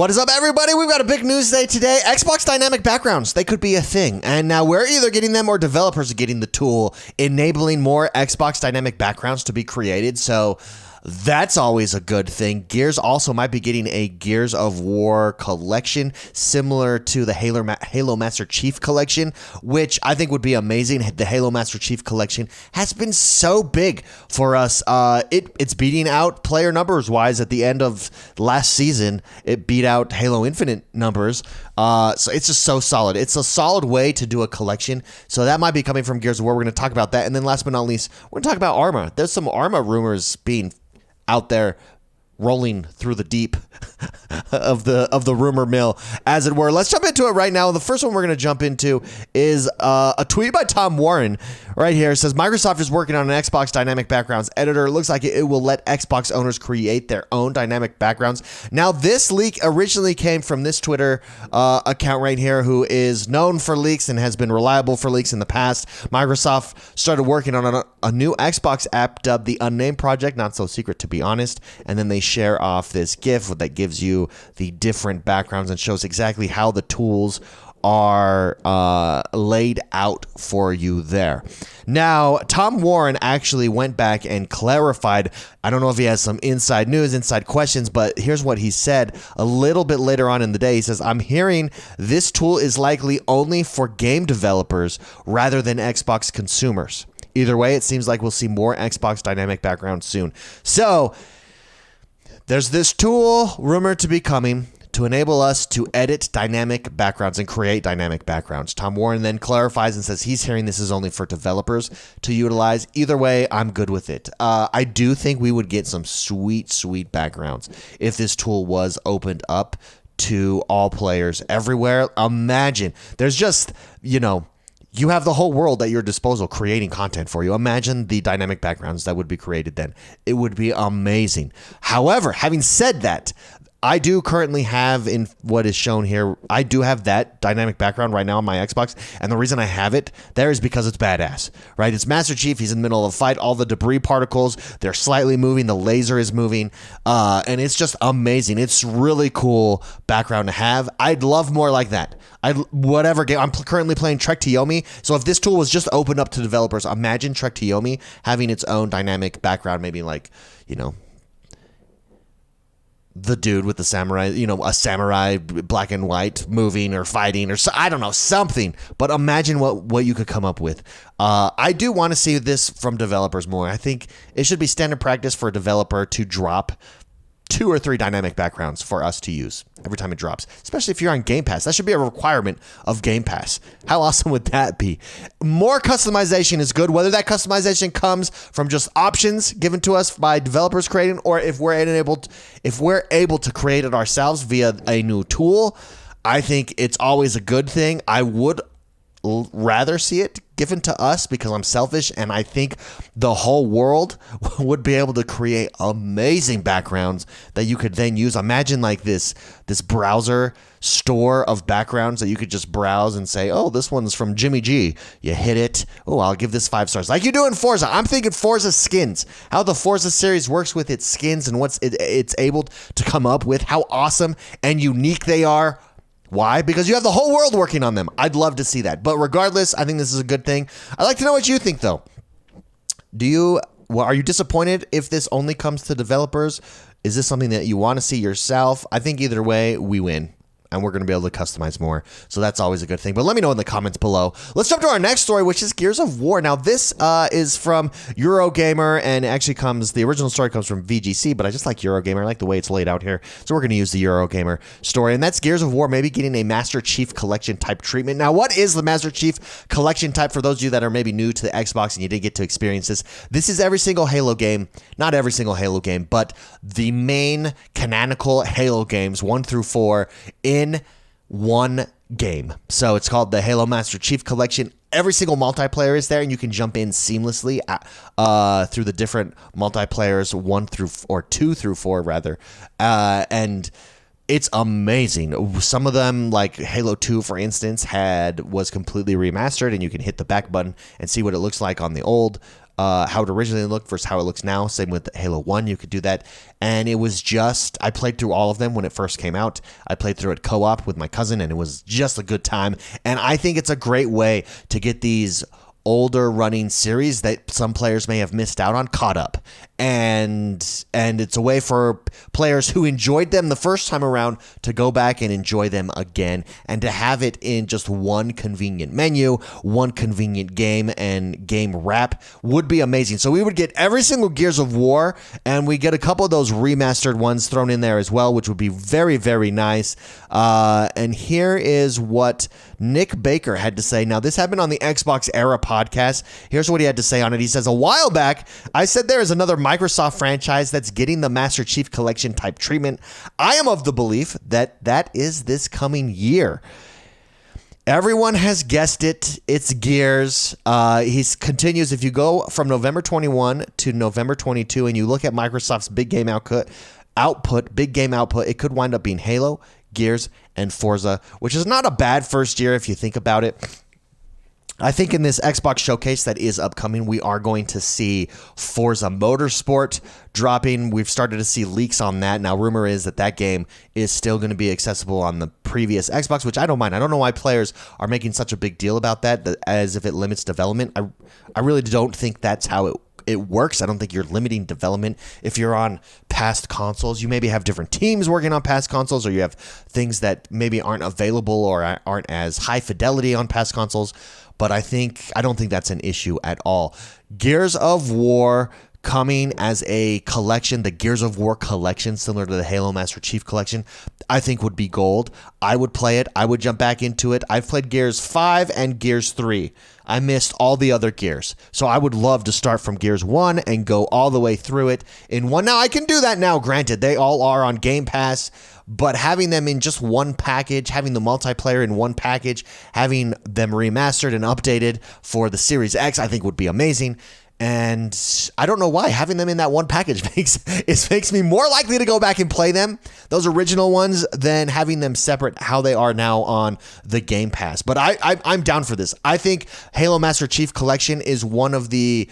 What is up, everybody? We've got a big news day today. Xbox dynamic backgrounds, they could be a thing. And now we're either getting them or developers are getting the tool enabling more Xbox dynamic backgrounds to be created. So that's always a good thing. Gears also might be getting a Gears of War collection similar to the Halo Master Chief collection, which I think would be amazing. The Halo Master Chief collection has been so big for us. It's beating out player numbers wise at the end of last season. It beat out Halo Infinite numbers. So it's just so solid. It's a solid way to do a collection. So that might be coming from Gears of War. We're going to talk about that. And then last but not least, we're going to talk about Arma. There's some Arma rumors being out there rolling through the deep of the rumor mill, as it were. Let's jump into it right now. The first one we're going to jump into is a tweet by Tom Warren right here. It says, Microsoft is working on an Xbox dynamic backgrounds editor. It looks like it will let Xbox owners create their own dynamic backgrounds. Now, this leak originally came from this Twitter account right here, who is known for leaks and has been reliable for leaks in the past. Microsoft started working on a new Xbox app dubbed the Unnamed Project, not so secret to be honest, and then they share off this GIF that gives you the different backgrounds and shows exactly how the tools are laid out for you there. Now, Tom Warren actually went back and clarified. I don't know if he has some inside news, inside questions, but here's what he said a little bit later on in the day. He says, I'm hearing this tool is likely only for game developers rather than Xbox consumers. Either way, it seems like we'll see more Xbox dynamic backgrounds soon. So there's this tool rumored to be coming to enable us to edit dynamic backgrounds and create dynamic backgrounds. Tom Warren then clarifies and says he's hearing this is only for developers to utilize. Either way, I'm good with it. I do think we would get some sweet backgrounds if this tool was opened up to all players everywhere. Imagine there's just, you have the whole world at your disposal creating content for you. Imagine the dynamic backgrounds that would be created then. It would be amazing. However, having said that, I do currently have in what is shown here, I do have that dynamic background right now on my Xbox. And the reason I have it there is because it's badass, right? It's Master Chief. He's in the middle of a fight. All the debris particles, they're slightly moving. The laser is moving. And it's just amazing. It's really cool background to have. I'd love more like that. Whatever game. I'm currently playing Trek to Yomi. So if this tool was just opened up to developers, imagine Trek to Yomi having its own dynamic background, maybe like, the dude with the samurai, a samurai black and white moving or fighting or I don't know, something. But imagine what you could come up with. I do want to see this from developers more. I think it should be standard practice for a developer to drop 2 or 3 dynamic backgrounds for us to use every time it drops, especially if you're on Game Pass. That should be a requirement of Game Pass. How awesome would that be? More customization is good, whether that customization comes from just options given to us by developers creating, or if we're able to create it ourselves via a new tool. I think it's always a good thing. I would rather see it given to us because I'm selfish, and I think the whole world would be able to create amazing backgrounds that you could then use. Imagine like this browser store of backgrounds that you could just browse and say, oh, this one's from Jimmy G. You hit it. Oh, I'll give this 5 stars. Like you do in Forza. I'm thinking Forza skins. How the Forza series works with its skins and what's it's able to come up with. How awesome and unique they are. Why? Because you have the whole world working on them. I'd love to see that. But regardless, I think this is a good thing. I'd like to know what you think, though. Are you disappointed if this only comes to developers? Is this something that you want to see yourself? I think either way, we win. And we're going to be able to customize more. So that's always a good thing. But let me know in the comments below. Let's jump to our next story, which is Gears of War. Now, this is from Eurogamer, and actually the original story comes from VGC, but I just like Eurogamer. I like the way it's laid out here. So we're going to use the Eurogamer story. And that's Gears of War maybe getting a Master Chief Collection type treatment. Now, what is the Master Chief Collection type for those of you that are maybe new to the Xbox and you didn't get to experience this? This is every single Halo game. Not every single Halo game, but the main canonical Halo games 1 through 4 in one game. So it's called the Halo Master Chief Collection. Every single multiplayer is there, and you can jump in seamlessly through the different multiplayers 2 through 4 rather. And It's amazing. Some of them, like Halo 2, for instance, was completely remastered, and you can hit the back button and see what it looks like on the old, how it originally looked versus how it looks now. Same with Halo 1, you could do that. And it was just, I played through all of them when it first came out. I played through it co-op with my cousin, and it was just a good time. And I think it's a great way to get these older running series that some players may have missed out on caught up, and it's a way for players who enjoyed them the first time around to go back and enjoy them again, and to have it in just one convenient menu, one convenient game, and game wrap would be amazing. So we would get every single Gears of War, and we get a couple of those remastered ones thrown in there as well, which would be very, very nice. And here is what Nick Baker had to say. Now, this happened on the Xbox Era podcast. Here's what he had to say on it. He says, "A while back, I said there is another Microsoft franchise that's getting the Master Chief Collection type treatment. I am of the belief that that is this coming year. Everyone has guessed it. It's Gears." He continues, "If you go from November 21 to November 22 and you look at Microsoft's big game output, it could wind up being Halo, Gears, and Forza, which is not a bad first year if you think about it. I think in this Xbox showcase that is upcoming, we are going to see Forza Motorsport dropping. We've started to see leaks on that. Now, rumor is that game is still going to be accessible on the previous Xbox, which I don't mind. I don't know why players are making such a big deal about that as if it limits development. I really don't think that's how it works. I don't think you're limiting development. If you're on past consoles, you maybe have different teams working on past consoles, or you have things that maybe aren't available or aren't as high fidelity on past consoles. But I don't think that's an issue at all. Gears of War coming as a collection, the Gears of War collection, similar to the Halo Master Chief collection, I think would be gold. I would play it. I would jump back into it. I've played Gears 5 and Gears 3. I missed all the other Gears. So I would love to start from Gears 1 and go all the way through it in one. Now, I can do that now, granted. They all are on Game Pass, but having them in just one package, having the multiplayer in one package, having them remastered and updated for the Series X, I think would be amazing. And I don't know why having them in that one package makes me more likely to go back and play them, those original ones, than having them separate how they are now on the Game Pass. But I'm down for this. I think Halo Master Chief Collection is one of the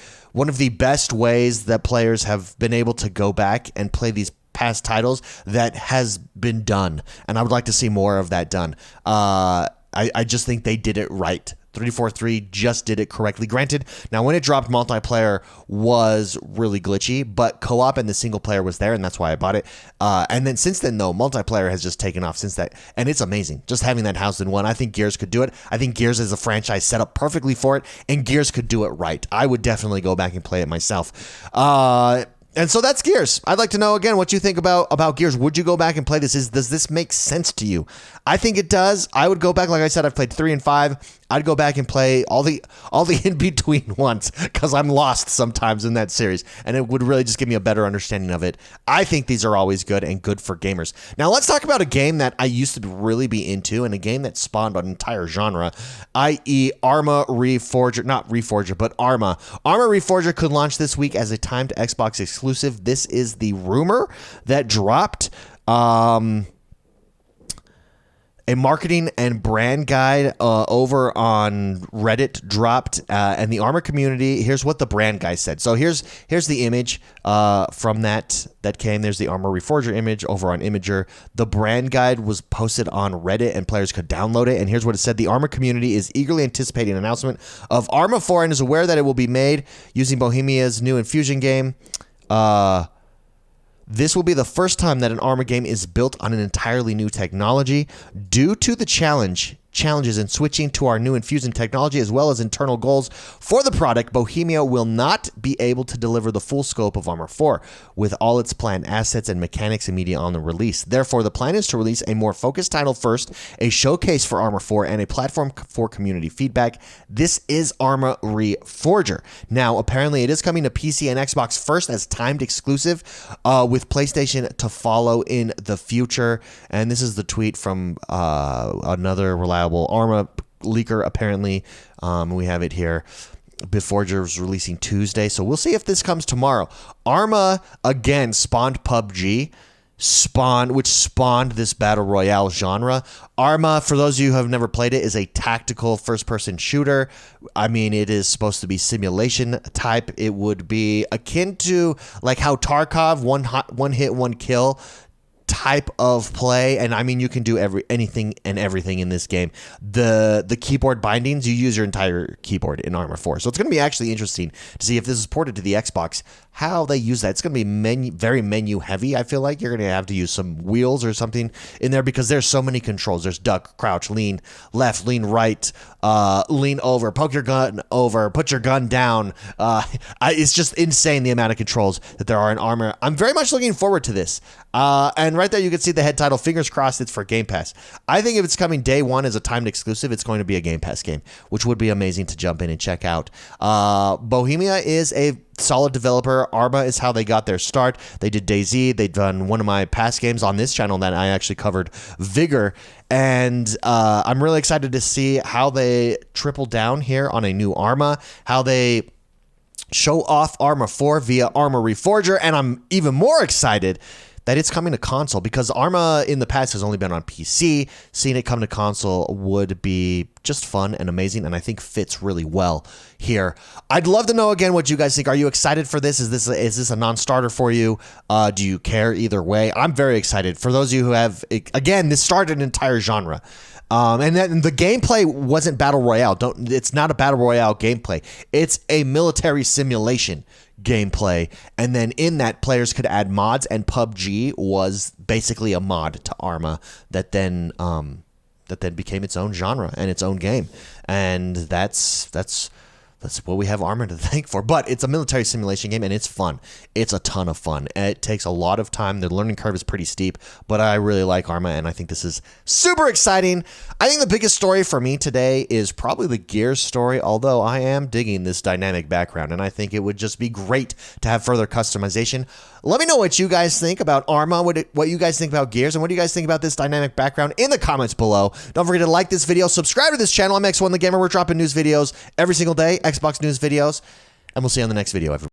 best ways that players have been able to go back and play these past titles that has been done. And I would like to see more of that done. I just think they did it right. 343 just did it correctly. Granted, now when it dropped, multiplayer was really glitchy, but co-op and the single player was there, and that's why I bought it. And then since then, though, multiplayer has just taken off since that, and it's amazing. Just having that housed in one, I think Gears could do it. I think Gears is a franchise set up perfectly for it, and Gears could do it right. I would definitely go back and play it myself. And so that's Gears. I'd like to know, again, what you think about Gears. Would you go back and play this? Does this make sense to you? I think it does. I would go back. Like I said, I've played 3 and 5. I'd go back and play all the in-between ones because I'm lost sometimes in that series, and it would really just give me a better understanding of it. I think these are always good and good for gamers. Now, let's talk about a game that I used to really be into, and a game that spawned an entire genre, i.e. Arma Reforged. Not Reforged, but Arma. Arma Reforged could launch this week as a timed Xbox exclusive. This is the rumor that dropped. A marketing and brand guide over on Reddit dropped, and the Arma community. Here's what the brand guy said. So here's the image from that came. There's the Arma Reforged image over on Imager. The brand guide was posted on Reddit, and players could download it. And here's what it said: the Arma community is eagerly anticipating an announcement of Arma 4 and is aware that it will be made using Bohemia's new Infusion game. This will be the first time that an Arma game is built on an entirely new technology. Due to the challenges in switching to our new Infusion technology, as well as internal goals for the product, Bohemia will not be able to deliver the full scope of Arma 4 with all its planned assets and mechanics immediately on the release. Therefore, the plan is to release a more focused title first, a showcase for Arma 4, and a platform for community feedback. This is Arma Reforged. Now, apparently it is coming to PC and Xbox first as timed exclusive, with PlayStation to follow in the future. And this is the tweet from another reliable Arma leaker, apparently. We have it here. Reforged is releasing Tuesday, so we'll see if this comes tomorrow. Arma, again, spawned PUBG. spawned this battle royale genre. Arma, for those of you who have never played it, is a tactical first-person shooter. I mean, it is supposed to be simulation type. It would be akin to like how Tarkov, one hit, one kill type of play. And I mean, you can do anything and everything in this game. The keyboard bindings, you use your entire keyboard in Arma 4. So it's going to be actually interesting to see if this is ported to the Xbox, how they use that. It's going to be very menu heavy. I feel like you're going to have to use some wheels or something in there because there's so many controls. There's duck, crouch, lean left, lean right, lean over, poke your gun over, put your gun down. It's just insane the amount of controls that there are in Arma. I'm very much looking forward to this. And right there you can see the head title. Fingers crossed it's for Game Pass. I think if it's coming day one as a timed exclusive, it's going to be a Game Pass game, which would be amazing to jump in and check out. Bohemia is a solid developer. Arma is how they got their start. They did DayZ. They've done one of my past games on this channel that I actually covered, Vigor. And I'm really excited to see how they triple down here on a new Arma, how they show off Arma 4 via Arma Reforged. And I'm even more excited that it's coming to console, because Arma in the past has only been on PC. Seeing it come to console would be just fun and amazing, and I think fits really well here. I'd love to know again what you guys think. Are you excited for this? Is this a non-starter for you? Do you care either way? I'm very excited. For those of you who have, again, this started an entire genre. And then the gameplay wasn't battle royale. It's not a battle royale gameplay. It's a military simulation gameplay, and then in that players could add mods, and PUBG was basically a mod to Arma that then became its own genre and its own game, and that's what we have Arma to thank for. But it's a military simulation game, and it's fun. It's a ton of fun. It takes a lot of time. The learning curve is pretty steep, but I really like Arma, and I think this is super exciting. I think the biggest story for me today is probably the Gears story, although I am digging this dynamic background, and I think it would just be great to have further customization. Let me know what you guys think about Arma, what you guys think about Gears, and what do you guys think about this dynamic background in the comments below. Don't forget to like this video, subscribe to this channel. I'm X1 the Gamer. We're dropping news videos every single day, Xbox news videos, and we'll see you on the next video, everybody.